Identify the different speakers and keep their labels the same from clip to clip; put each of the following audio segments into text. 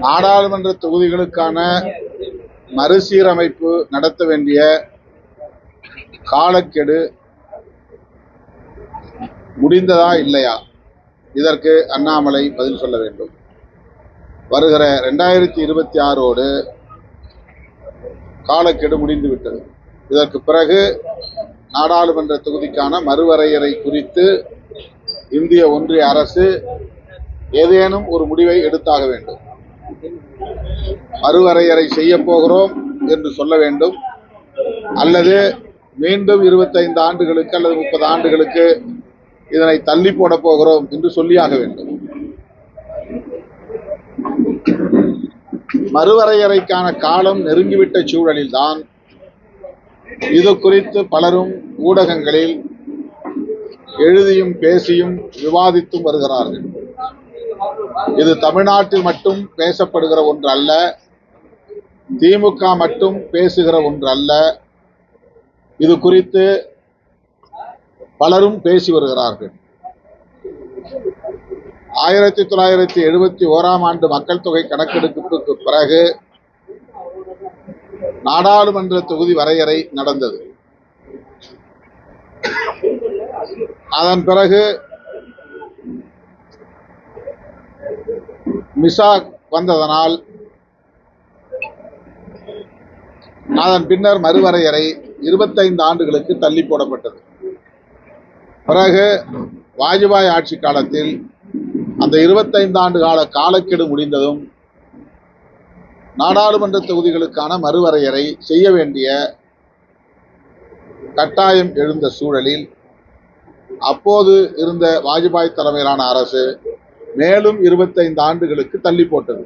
Speaker 1: நாடாளுமன்ற தொகுதிகளுக்கான மறுசீரமைப்பு நடத்த வேண்டிய காலக்கெடு முடிந்ததா இல்லையா? இதற்கு அண்ணாமலை பதில் சொல்ல வேண்டும். வருகிற 2026 காலக்கெடு முடிந்துவிட்டது. இதற்கு பிறகு நாடாளுமன்ற தொகுதிக்கான மறுவரையறை குறித்து இந்திய ஒன்றிய அரசு ஏதேனும் ஒரு முடிவை எடுத்தாக வேண்டும். மறுவரையறை செய்ய போகிறோம் என்று சொல்ல வேண்டும், அல்லது மீண்டும் 25 ஆண்டுகளுக்கு அல்லது 30 ஆண்டுகளுக்கு இதனை தள்ளி போட போகிறோம் என்று சொல்லியாக வேண்டும். மறுவரையறைக்கான காலம் நெருங்கிவிட்ட சூழலில்தான் இது குறித்து பலரும் ஊடகங்களில் எழுதியும் பேசியும் விவாதித்தும் வருகிறார்கள். இது தமிழ்நாட்டில் மட்டும் பேசப்படுகிற ஒன்று அல்ல, திமுக மட்டும் பேசுகிற ஒன்று அல்ல. இது குறித்து பலரும் பேசி வருகிறார்கள். 1971 மக்கள் தொகை கணக்கெடுப்புக்கு பிறகு நாடாளுமன்ற தொகுதி வரையறை நடந்தது. அதன் பிறகு மிசாக் வந்ததனால் அதன் பின்னர் மறுவரையறை 25 ஆண்டுகளுக்கு தள்ளி போடப்பட்டது. பிறகு வாஜ்பாய் ஆட்சி காலத்தில் அந்த 25 ஆண்டு கால காலக்கெடு முடிந்ததும் நாடாளுமன்ற தொகுதிகளுக்கான மறுவரையறை செய்ய வேண்டிய கட்டாயம் எழுந்த சூழலில் அப்போது இருந்த வாஜ்பாய் தலைமையிலான அரசு மேலும் 25 ஆண்டுகளுக்கு தள்ளி போட்டது.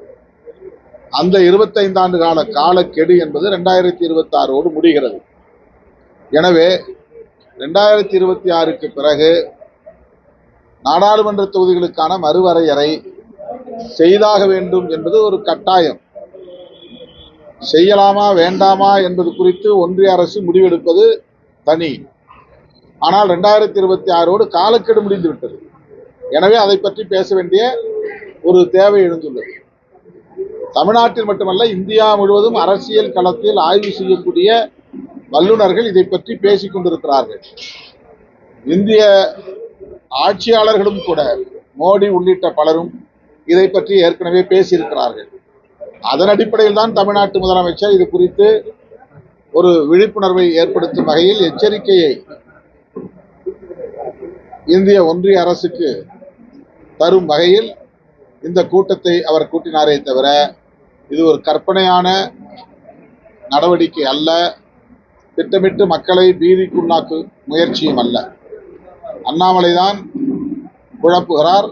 Speaker 1: அந்த 25 ஆண்டு கால காலக்கெடு என்பது 2026 முடிகிறது. எனவே 2026க்கு பிறகு நாடாளுமன்ற தொகுதிகளுக்கான மறுவரையறை செய்தாக வேண்டும் என்பது ஒரு கட்டாயம். செய்யலாமா வேண்டாமா என்பது குறித்து ஒன்றிய அரசு முடிவெடுப்பது தனி. ஆனால் 2026 காலக்கெடு முடிந்துவிட்டது. எனவே அதை பற்றி பேச வேண்டிய ஒரு தேவை எழுந்துள்ளது. தமிழ்நாட்டில் மட்டுமல்ல, இந்தியா முழுவதும் அரசியல் களத்தில் ஆய்வு செய்யக்கூடிய வல்லுநர்கள் இதை பற்றி பேசிக் கொண்டிருக்கிறார்கள். இந்திய ஆட்சியாளர்களும் கூட, மோடி உள்ளிட்ட பலரும் இதை பற்றி ஏற்கனவே பேசியிருக்கிறார்கள். அதன் அடிப்படையில் தான் தமிழ்நாட்டு முதலமைச்சர் இது குறித்து ஒரு விழிப்புணர்வை ஏற்படுத்தும் வகையில் எச்சரிக்கையை இந்திய ஒன்றிய அரசுக்கு தரும் வகையில் இந்த கூட்டத்தை அவர் கூட்டினாரே தவிர இது ஒரு கற்பனையான நடவடிக்கை அல்ல, திட்டமிட்டு மக்களை பீதிக்குள்ளாக்கும் முயற்சியும் அல்ல. அண்ணாமலைதான் குழப்புகிறார்,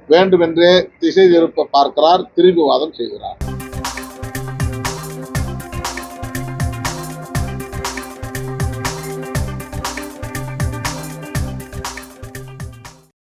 Speaker 1: வேண்டுமென்றே திசை திருப்ப பார்க்கிறார், திரிபுவாதம் செய்கிறார்.